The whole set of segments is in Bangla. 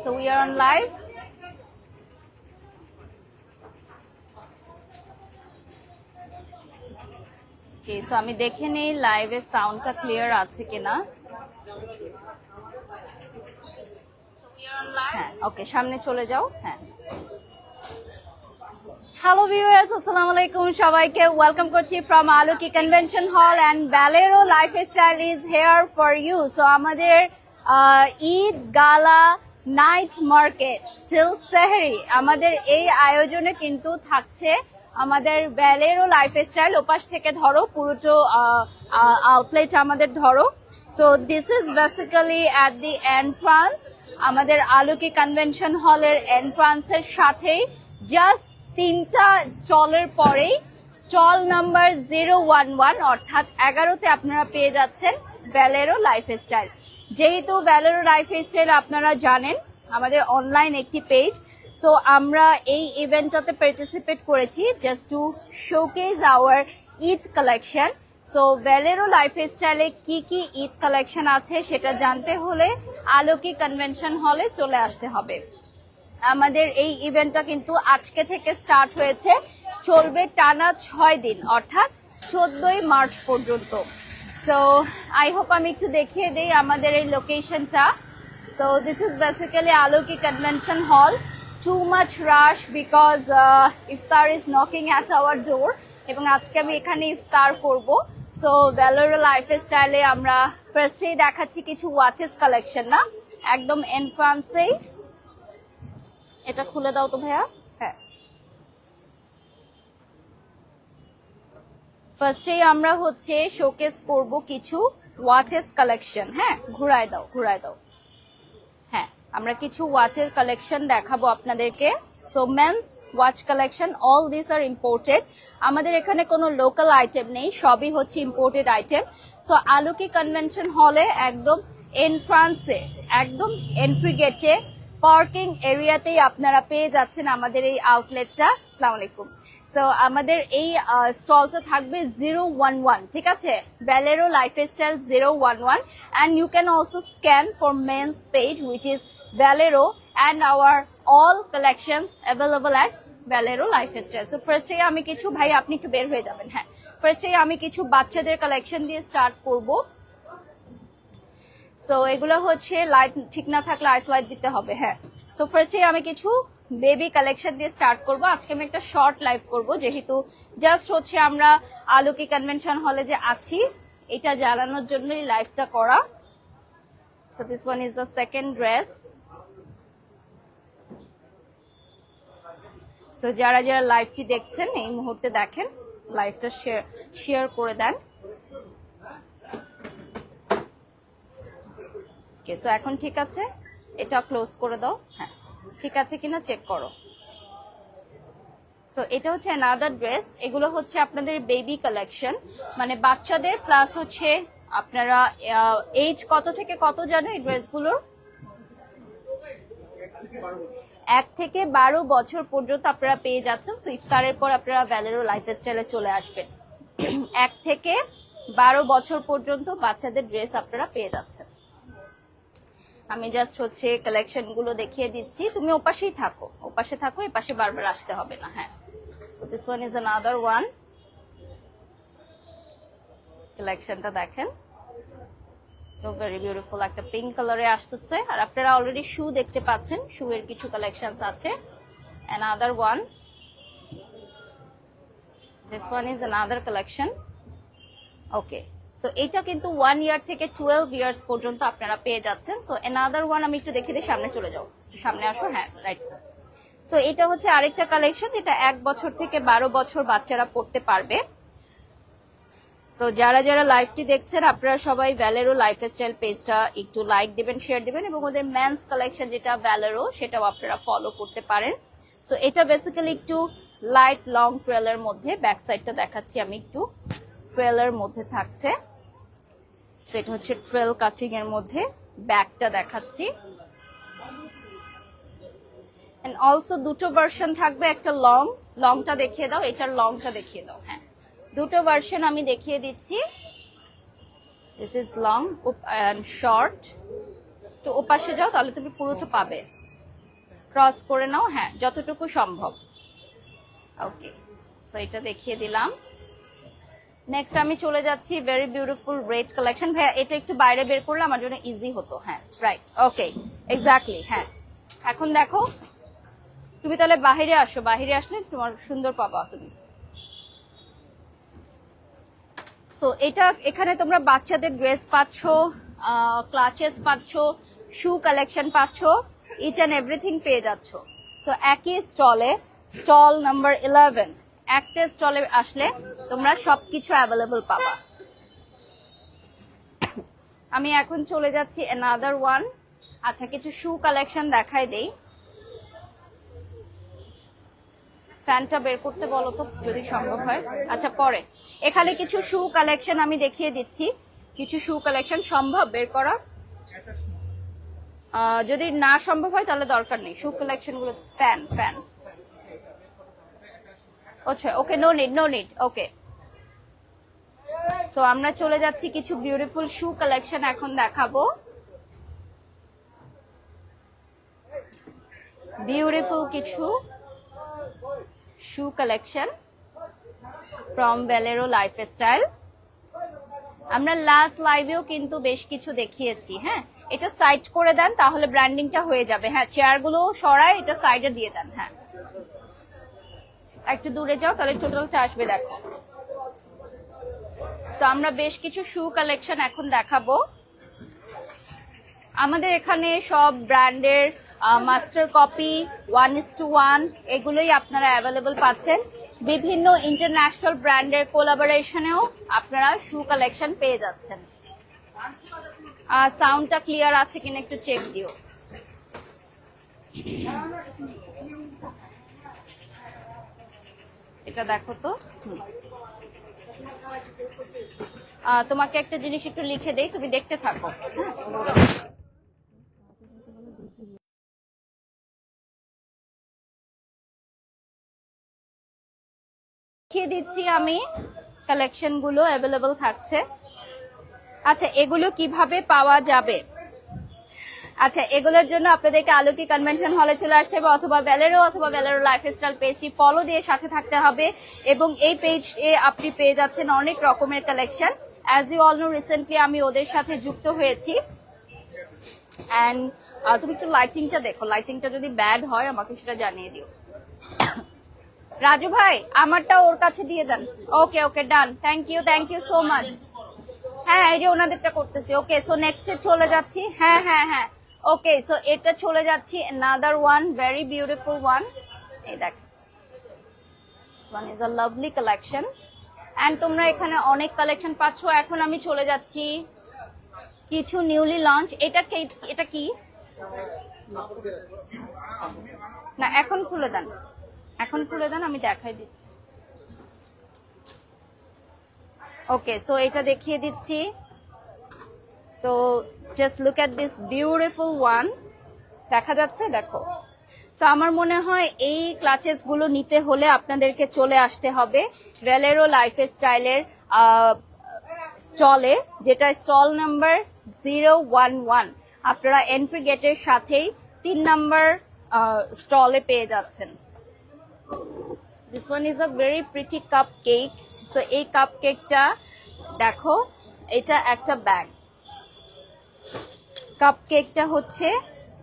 So we are on live. Okay, so আমি দেখে নেই লাইভে সাউন্ডটা ক্লিয়ার আছে কিনা। হ্যাঁ, ওকে, সামনে চলে যাও। হ্যাঁ, হ্যালো ভিউয়ার্স, আসসালামু আলাইকুম সবাইকে। ওয়েলকাম করছি from Aloki convention hall and Balero lifestyle is here for you. So আমাদের ঈদ গালা নাইট মার্কেট টিল সেহরি, আমাদের এই আয়োজনে কিন্তু থাকছে আমাদের ব্যালেরো লাইফস্টাইল। ওপাশ থেকে ধরো পুরোটো আউটলেট আমাদের ধরো। So this is basically at the entrance, আমাদের আলোকি কনভেনশন হলের এন্ট্রান্সের সাথেই জাস্ট 3টা স্টলের পরেই স্টল নাম্বার 011 অর্থাৎ 11তে আপনারা পেয়ে যাচ্ছেন ব্যালেরো লাইফস্টাইল। যেহেতু ব্যালেরো লাইফস্টাইল আপনারা জানেন আমাদের অনলাইন একটি পেজ, সো আমরা এই ইভেন্টটাতে পার্টিসিপেট করেছি just to showcase our Eid collection. So Balero লাইফস্টাইলে কি কি ঈদ কালেকশন আছে সেটা জানতে হলে আলোকি কনভেনশন হলে চলে আসতে হবে। আমাদের এই ইভেন্টটা কিন্তু আজকে থেকে স্টার্ট হয়েছে, চলবে টানা 6 দিন অর্থাৎ 14ই মার্চ পর্যন্ত। সো আই হোপ আমি একটু দেখিয়ে দিই আমাদের এই লোকেশনটা। So this is basically Aloki convention hall. Too much rush because iftar is knocking at our door, এবং আজকে আমি এখানে ইফতার করব। সো ব্যালেরো লাইফস্টাইলে আমরা ফার্স্টেই দেখাচ্ছি কিছু ওয়াচেস কালেকশন, না একদম এন্ট্রান্সেই। এটা খুলে দাও তো ভাইয়া। হ্যাঁ, ফার্স্টেই আমরা হচ্ছে শোকেস করব কিছু ওয়াচেস কালেকশন। হ্যাঁ, ঘুরায় দাও ঘুরায় দাও। হ্যাঁ, আমরা কিছু ওয়াচের কালেকশন দেখাবো আপনাদেরকে। So men's watch collection, all this are imported. আমাদের এখানে কোনো লোকাল আইটেম নেই, সবই হচ্ছে imported item. So Aloki convention হলে একদম এন্ট্রান্সে, একদম এন্ট্রি গেটে পার্কিং এরিয়াতেই আপনারা পেয়ে যাচ্ছেন আমাদের এই আউটলেটটা। আসসালামু আলাইকুম। সো আমাদের এই স্টলটা থাকবে 011, ঠিক আছে, ব্যালেরো lifestyle 011, and you can also scan for men's page which is Valero, and our all collections available at Valero lifestyle. So first আমি কিছু, ভাই আপনি একটু বের হয়ে যাবেন। হ্যাঁ, ফার্স্টে আমি কিছু বাচ্চাদের কালেকশন দিয়ে স্টার্ট করব। সো এগুলো হচ্ছে লাইট ঠিক না থাকলে আইস লাইট দিতে হবে। হ্যাঁ, সো ফার্স্টে আমি কিছু বেবি কালেকশন দিয়ে স্টার্ট করব। আজকে আমি একটা শর্ট লাইভ করব, যেহেতু জাস্ট হচ্ছে আমরা আলোকি কনভেনশন হলে যে আছি এটা জানানোর জন্যই লাইভটা করা। So this one is the second dress. So যারা যারা লাইভটি দেখছেন এই মুহূর্তে দেখেন, লাইভটা শেয়ার করে দেন। ওকে, সো এখন ঠিক আছে, এটা ক্লোজ করে দাও। হ্যাঁ, ঠিক আছে কিনা চেক করো। সো এটা হচ্ছে অ্যানাদার ড্রেস। এগুলো হচ্ছে আপনাদের বেবি কালেকশন, মানে বাচ্চাদের, প্লাস হচ্ছে আপনারা এজ কত থেকে কত জানো এই ড্রেসগুলোর? 1 থেকে 12 বছর পর্যন্ত আপনারা পেয়ে যাচ্ছেন। সো ইফতারের পর আপনারা ব্যালেরো লাইফস্টাইলে চলে আসবেন। 1 থেকে 12 বছর পর্যন্ত বাচ্চাদের ড্রেস আপনারা পেয়ে যাচ্ছেন। আমি জাস্ট হচ্ছে কালেকশন গুলো দেখিয়ে দিচ্ছি, তুমি ওপাশেই থাকো, ওপাশে থাকো, এপাশে বারবার আসতে হবে না। হ্যাঁ, so this one is another one. কালেকশনটা দেখেন, তো ভেরি বিউটিফুল, একটা পিঙ্ক কালারে আসতেছে। আর আপনারা অলরেডি শু দেখতে পাচ্ছেন, শু এর কিছু কালেকশনস আছে। Another one, this one is another collection. Okay, so এটা কিন্তু 1 ইয়ার থেকে 12 ইয়ার্স পর্যন্ত আপনারা পেয়ে যাচ্ছেন। সো অ্যানাদার ওয়ান আমি একটু দেখে দিই, সামনে চলে যাও, একটু সামনে আসো। হ্যাঁ, রাইট। সো এটা হচ্ছে আরেকটা কালেকশন, এটা 1 বছর থেকে 12 বছর বাচ্চারা পড়তে পারবে। সো যারা যারা লাইভটি দেখছেন আপনারা সবাই ব্যালেরো লাইফস্টাইল পেজটা একটু লাইক দিবেন, শেয়ার দিবেন, এবং ওদের মেন্স কালেকশন যেটা ব্যালেরো সেটাও আপনারা ফলো করতে পারেন। সো এটা বেসিক্যালি একটু লাইট লং ট্রেলের মধ্যে, ব্যাক সাইডটা দেখাচ্ছি আমি, একটু ট্রেলের মধ্যে থাকছে। সেটা হচ্ছে ট্রেল কাটিং এর মধ্যে, ব্যাকটা দেখাচ্ছি। এন্ড অলসো দুটো ভার্সন থাকবে, একটা লংটা দেখিয়ে দাও, এটার লংটা দেখিয়ে দাও। হ্যাঁ, দুটো ভার্সন আমি দেখিয়ে দিচ্ছি। This is long and short. তো ওপাশে যাও, তাহলে তুমি পুরোটা পাবে। ক্রস করে নাও, হ্যাঁ যতটুকু সম্ভব। ওকে, সো এটা দেখিয়ে দিলাম। নেক্সট আমি চলে যাচ্ছি ভেরি বিউটিফুল রেড কালেকশন। ভাইয়া এটা একটু বাইরে বের করলে আমার জন্য ইজি হতো। হ্যাঁ রাইট, ওকে এক্স্যাক্টলি। হ্যাঁ এখন দেখো, তুমি তাহলে বাহিরে আসো, বাহিরে আসলে তোমার সুন্দর পাবা তুমি। সো এটা এখানে তোমরা বাচ্চাদের ড্রেস পাচ্ছ, ক্লাচেস পাচ্ছ, শু কালেকশন পাচ্ছ, ইচ অ্যান্ড এভরিথিং পেয়ে যাচ্ছ। সো একই স্টলে, স্টল নাম্বার 11, একটা স্টলে আসলে তোমরা সবকিছু অ্যাভেলেবল পাবা। আমি এখন চলে যাচ্ছি অ্যানাদার ওয়ান। আচ্ছা কিছু শু কালেকশন দেখাই দেই। ফ্যানটা বের করতে বলো তো যদি সম্ভব হয়। আচ্ছা পরে এখানে কিছু শু কালেকশন আমি দেখিয়ে দিচ্ছি। কিছু শু কালেকশন সম্ভব বের করা? যদি না সম্ভব হয় তাহলে দরকার নেই। শু কালেকশন গুলো ফ্যান ফ্যান আচ্ছা ওকে, নো নিড নো নিড। ওকে, সো আমরা চলে যাচ্ছি কিছু বিউটিফুল শু কালেকশন এখন দেখাবো। বিউটিফুল কিছু শু কালেকশন ফ্রম বেলেরো লাইফস্টাইল। আমরা লাস্ট লাইভেও কিন্তু বেশ কিছু দেখিয়েছি। হ্যাঁ এটা সাইড করে দেন তাহলে ব্র্যান্ডিংটা হয়ে যাবে। হ্যাঁ চেয়ারগুলো সরায় এটা সাইডে দিয়ে দেন। হ্যাঁ একটু দূরে যাও তাহলে টোটালটা আসবে। দেখো, সো আমরা বেশ কিছু শু কালেকশন এখন দেখাবো। আমাদের এখানে সব ব্র্যান্ডের মাস্টার কপি 1:1 এগুলোই আপনারা অ্যাভেলেবল পাচ্ছেন। বিভিন্ন ইন্টারন্যাশনাল ব্র্যান্ডের কোলাবোরেশনেও আপনারা শু কালেকশন পেয়ে যাচ্ছেন। সাউন্ডটা ক্লিয়ার আছে কিনা একটু চেক দিও। এটা দেখো তো। তোমাকে একটা জিনিস একটু লিখে দেই, তুমি দেখতে থাকো। দেখিয়ে দিচ্ছি আমি কালেকশন গুলো অ্যাভেলেবল থাকছে। আচ্ছা এগুলো কিভাবে পাওয়া যাবে? আচ্ছা এগুলোর জন্য আপনাদেরকে আলোকি কনভেনশন হলে চলে আসতে হবে, অথবা বেলেরো লাইফস্টাইল পেজটি ফলো দিয়ে সাথে থাকতে হবে। এবং এই পেজে আপনি পেয়ে যাচ্ছেন অনেক রকমের collection. As you all know recently আমি ওদের সাথে যুক্ত হয়েছি। অ্যান্ড তুমি একটু লাইটিংটা দেখো, লাইটিংটা যদি ব্যাড হয় আমাকে সেটা জানিয়ে দিও। রাজু ভাই আমারটা ওর কাছে দিয়ে দেন। ওকে ওকে ডান, থ্যাংক ইউ সো মাচ। হ্যাঁ এই যে ওনাদেরটা করতেছি। ওকে সো নেক্সটে চলে যাচ্ছি। হ্যাঁ হ্যাঁ হ্যাঁ ওকে, সো এটা চলে যাচ্ছি another one very beautiful one. এই দেখ, one is a lovely collection and তোমরা এখানে অনেক কালেকশন পাচ্ছ। এখন আমি চলে যাচ্ছি কিছু নিউলি লঞ্চ। এটা কি না, এখন খুলে দেন, এখন খুলে দেন আমি দেখাই দিচ্ছি। ওকে সো এটা দেখিয়ে দিচ্ছি। So just look at this beautiful one. দেখা যাচ্ছে? দেখো, সো আমার মনে হয় এই ক্লাচেস গুলো নিতে হলে আপনাদেরকে চলে আসতে হবে বেলেরো লাইফস্টাইলের স্টলে, যেটা স্টল নাম্বার 011। আপনারা এন্ট্রি গেটের সাথেই 3 নাম্বার স্টলে পেয়ে যাচ্ছেন। This one is a very pretty cup cake. So এই কাপ কেকটা দেখো, এটা একটা ব্যাগ। কাপ কেকটা হচ্ছে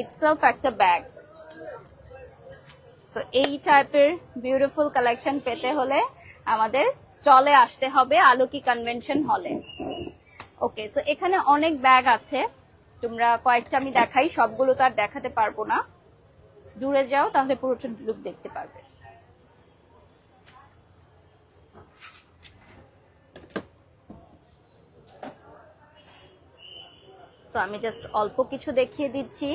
ইটসেলফ একটা ব্যাগ। সো এই টাইপের বিউটিফুল কালেকশন পেতে হলে আমাদের স্টলে আসতে হবে আলোকি কনভেনশন হলে। ওকে সো এখানে অনেক ব্যাগ আছে, তোমরা কয়েকটা আমি দেখাই, সবগুলো তো আর দেখাতে পারবো না। দূরে যাও তাহলে পুরোটা লুক দেখতে পারবে। সো আমি জাস্ট অল্প কিছু দেখিয়ে দিচ্ছি,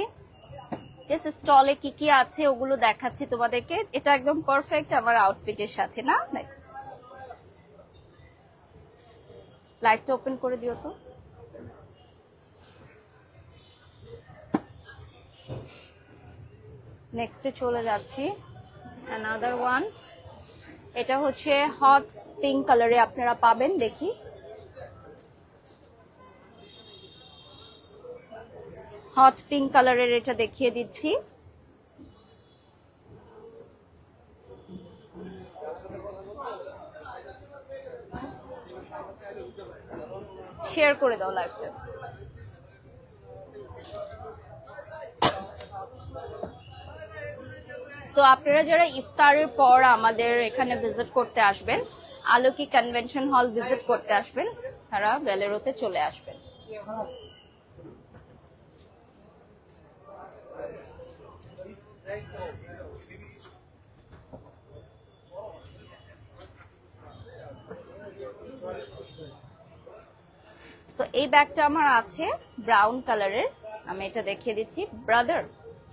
জাস্ট স্টলে কি কি আছে ওগুলো দেখাচ্ছি তোমাদেরকে। এটা একদম পারফেক্ট আমার আউটফিটের সাথে না? লাইটটা ওপেন করে দিও তো। নেক্সটে চলে যাচ্ছি অ্যানাদার ওয়ান। এটা হচ্ছে হট পিঙ্ক কালারে আপনারা পাবেন। দেখি, হট পিঙ্ক কালারের এটা দেখিয়ে দিচ্ছি। শেয়ার করে দাও লাইভটা। সো আপনারা যারা ইফতারের পর আমাদের এখানে ভিজিট করতে আসবেন, আলোকি কনভেনশন হল ভিজিট করতে আসবেন, তারা বেলেরোতে চলে আসবেন। সো এই ব্যাগটা আমার আছে ব্রাউন কালারের, আমি এটা দেখিয়ে দিচ্ছি। ব্রাদার,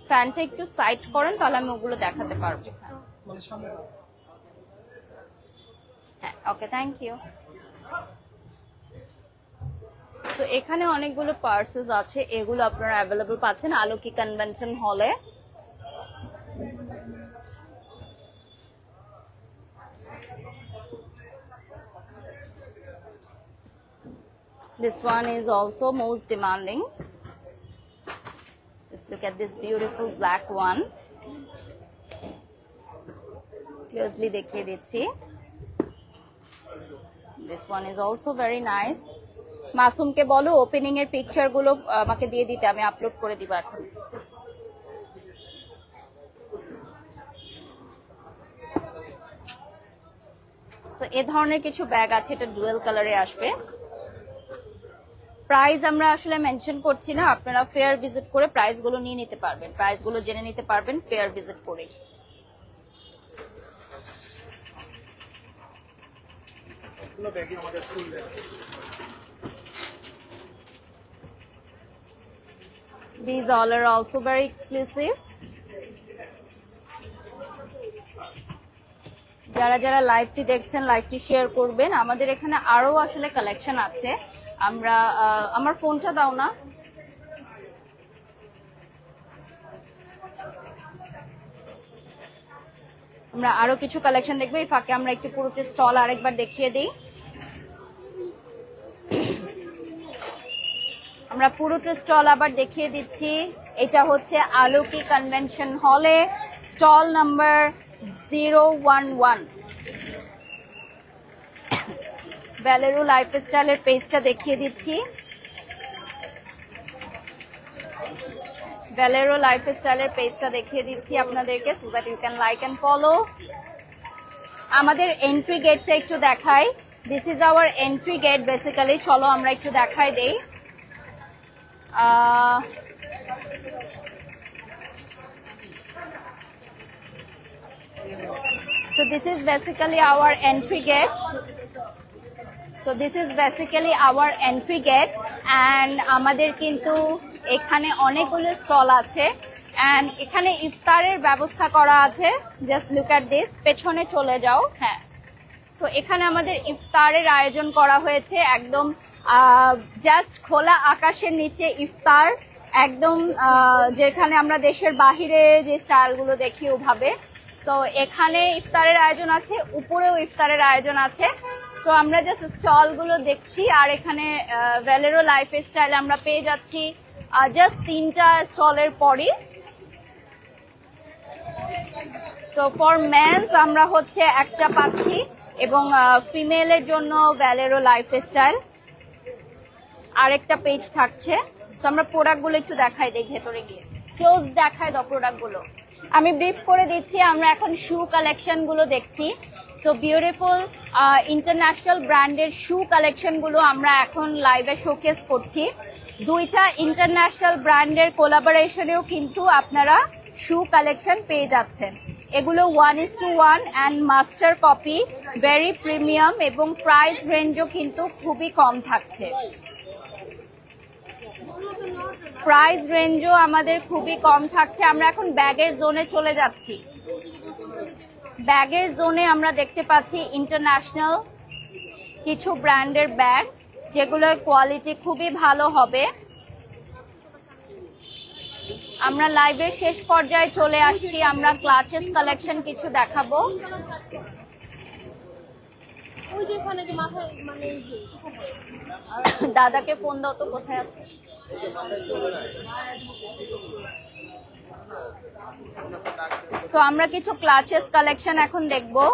ফ্যানটা একটু সাইড করেন, তাহলে আমি ওগুলো দেখাতে পারবো। হ্যাঁ, ওকে, থ্যাংক ইউ। তো এখানে অনেকগুলো পার্সেস আছে, এগুলো আপনারা অ্যাভেলেবল পাচ্ছেন আলোকি কনভেনশন হলে। This one is also most demanding. Just look at this beautiful black one. Closely dekhiye dichi. This one is also very nice. Masum কে বলো ওপেনিং এর পিকচার গুলো আমাকে দিয়ে দিতে, আমি আপলোড করে দিব এখন। সো এই ধরনের কিছু ব্যাগ আছে, এটা ডুয়েল কালারে আসবে। প্রাইস আমরা আসলে মেনশন করছি না, আপনারা ফেয়ার ভিজিট করে প্রাইস গুলো নিয়ে নিতে পারবেন, প্রাইস গুলো জেনে নিতে পারবেন ফেয়ার ভিজিট করে। These all are also very exclusive. যারা যারা লাইভটি দেখছেন, লাইভটি শেয়ার করবেন। আমাদের এখানে আরো আসলে কালেকশন আছে। আমরা আমার ফোনটা দাও না। আমরা আরো কিছু কালেকশন দেখবো, এই ফাঁকে আমরা একটু পুরোটা স্টল আরেকবার দেখিয়ে দিই। আমরা পুরোটা স্টল আবার দেখিয়ে দিচ্ছি। এটা হচ্ছে আলোকি কনভেনশন হলে, স্টল নাম্বার 011। বেলেরো লাইফস্টাইলের পেজটা দেখিয়ে দিচ্ছি। বেলেরো লাইফস্টাইলের পেজটা দেখিয়ে দিচ্ছি আপনাদেরকে, so that you can like and follow. আমাদের এন্ট্রি গেটটা একটু দেখাই। This is our entry gate basically. চলো আমরা একটু দেখাই দেই। So this is basically our entry gate. And আমাদের কিন্তু এখানে অনেকগুলো স্টল আছে, and এখানে ইফতারের ব্যবস্থা করা আছে। জাস্ট লুক এট দিস, পেছনে চলে যাও। হ্যাঁ, সো এখানে আমাদের ইফতারের আয়োজন করা হয়েছে, একদম জাস্ট খোলা আকাশের নিচে ইফতার, একদম যেখানে আমরা দেশের বাহিরে যে স্টাইলগুলো দেখি ওভাবে। সো এখানে ইফতারের আয়োজন আছে, উপরেও ইফতারের আয়োজন আছে। সো আমরা জাস্ট স্টলগুলো দেখছি, আর এখানে বেলেরো লাইফস্টাইল আমরা পেয়ে যাচ্ছি জাস্ট 3টা স্টলের পরই। সো ফর মেন্স আমরা হচ্ছে একটা পাচ্ছি, এবং ফিমেলের জন্য বেলেরো লাইফস্টাইল আরেকটা পেজ থাকছে। সো আমরা প্রোডাক্টগুলো একটু দেখাই দিই, ভেতরে গিয়ে ক্লোজ দেখাই দাও প্রোডাক্টগুলো। আমি ব্রিফ করে দিচ্ছি, আমরা এখন শু কালেকশন গুলো দেখছি। সো বিউটিফুল ইন্টারন্যাশনাল ব্র্যান্ডের শু কালেকশন গুলো আমরা এখন লাইভে শোকেস করছি। 2টা ইন্টারন্যাশনাল ব্র্যান্ডের কোলাবোরেশনেও কিন্তু আপনারা শু কালেকশন পেয়ে যাচ্ছেন। এগুলো 1:1 and master copy, very premium, এবং প্রাইস রেঞ্জও কিন্তু খুবই কম থাকছে। প্রাইস রেঞ্জও আমাদের খুবই কম থাকছে। আমরা এখন ব্যাগের জোনে চলে যাচ্ছি। ব্যাগের জোনে আমরা দেখতে পাচ্ছি ইন্টারন্যাশনাল কিছু ব্র্যান্ডের ব্যাগ, যেগুলোর কোয়ালিটি খুবই ভালো হবে। আমরা লাইভের শেষ পর্যায়ে চলে আসছি, আমরা ক্লাচেস কালেকশন কিছু দেখাবো। দাদাকে ফোন দাও তো, কোথায় আছে? সো আমরা কিছু ক্লাচেস কালেকশন এখন দেখবো।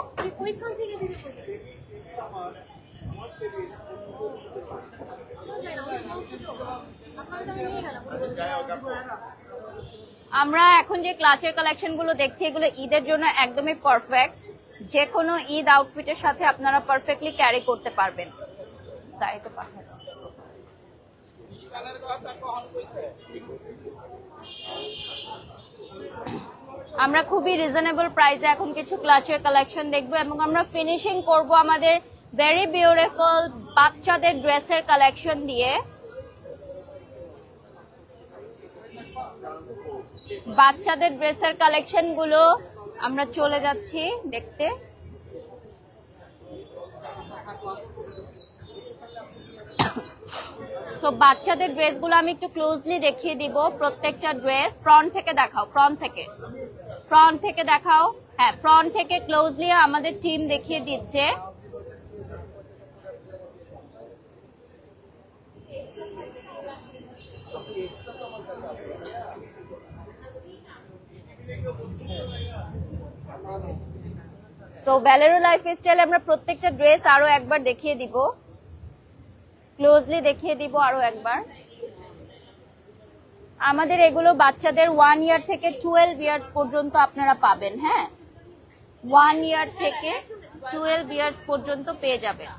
আমরা এখন যে ক্লাচের কালেকশন গুলো দেখছি এগুলো ঈদের জন্য একদমই পারফেক্ট, যে কোনো ঈদ আউটফিটের সাথে আপনারা পারফেক্টলি ক্যারি করতে পারবেন। দাঁড়িয়ে পারবেন। আমরা খুবই রিজনেবল প্রাইসে এখন কিছু ক্লাচের কালেকশন দেখবো এবং আমরা ফিনিশিং করব আমাদের ভেরি বিউটিফুল বাচ্চাদের ড্রেসের কালেকশন দিয়ে। বাচ্চাদের ড্রেসের কালেকশন গুলো আমরা চলে যাচ্ছি দেখতে। সো বাচ্চাদের ড্রেসগুলো আমি একটু ক্লোজলি দেখিয়ে দিব। প্রত্যেকটা ড্রেস ফ্রন্ট থেকে দেখাও, ফ্রন্ট থেকে দেখাও। হ্যাঁ, ফ্রন্ট থেকে ক্লোজলি আমাদের টিম দেখিয়ে দিচ্ছে। সো ব্যালেরো লাইফস্টাইল আমরা প্রত্যেকটা ড্রেস আরো একবার দেখিয়ে দিব, ক্লোজলি দেখিয়ে দিব আরো একবার। আমাদের এগুলো বাচ্চাদের 1 ইয়ার থেকে 12 ইয়ার্স পর্যন্ত আপনারা পাবেন। হ্যাঁ, 1 ইয়ার থেকে 12 ইয়ার্স পর্যন্ত পেয়ে যাবেন।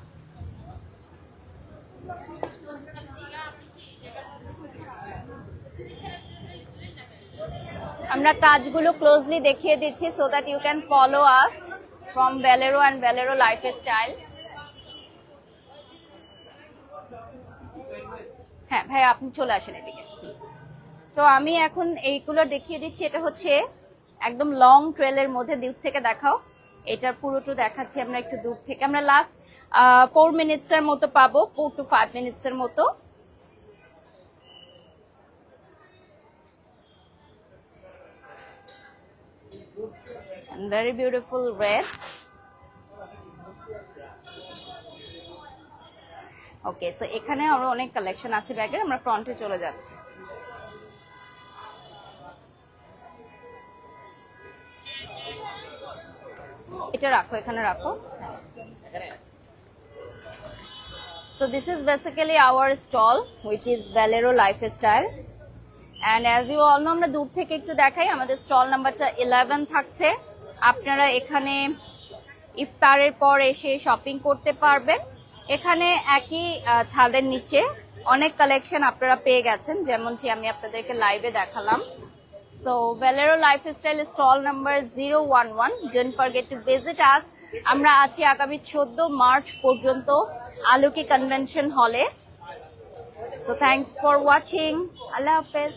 আমরা কাজগুলো ক্লোজলি দেখিয়ে দিচ্ছি so that you can follow us from Balero and Balero lifestyle. হ্যাঁ ভাই, আপনি চলে আসেন এদিকে। সো আমি এখন এইগুলো দেখিয়ে দিচ্ছি। এটা হচ্ছে একদম লং ট্রেলের মধ্যে, দূর থেকে দেখাও। এটার পুরোটা দেখাচ্ছি আমরা একটু দূর থেকে। আমরা লাস্ট 4 মিনিটসের মতো পাবো, 4 to 5 মিনিটসের মতো। Very beautiful red. Okay, so এখানে আরো অনেক কালেকশন আছে ব্যাগের। আমরা ফ্রন্টে চলে যাচ্ছি। এটা রাখো, এখানে রাখো। So this is basically our stall which is Valero Lifestyle, and as you all know আমরা দূর থেকে একটু দেখাই। আমাদের স্টল নাম্বারটা 11 থাকছে। আপনারা এখানে ইফতারের পর এসে শপিং করতে পারবেন। এখানে একই ছাদের নিচে অনেক কালেকশন আপনারা পেয়ে গেছেন, যেমনটি আমি আপনাদেরকে লাইভে দেখালাম। So Valero Lifestyle stall number 011. Don't forget to visit us. আমরা আছি আগামী 14 মার্চ পর্যন্ত আলুকি কনভেনশন হলে। So thanks for watching. আল্লাহ হাফেজ।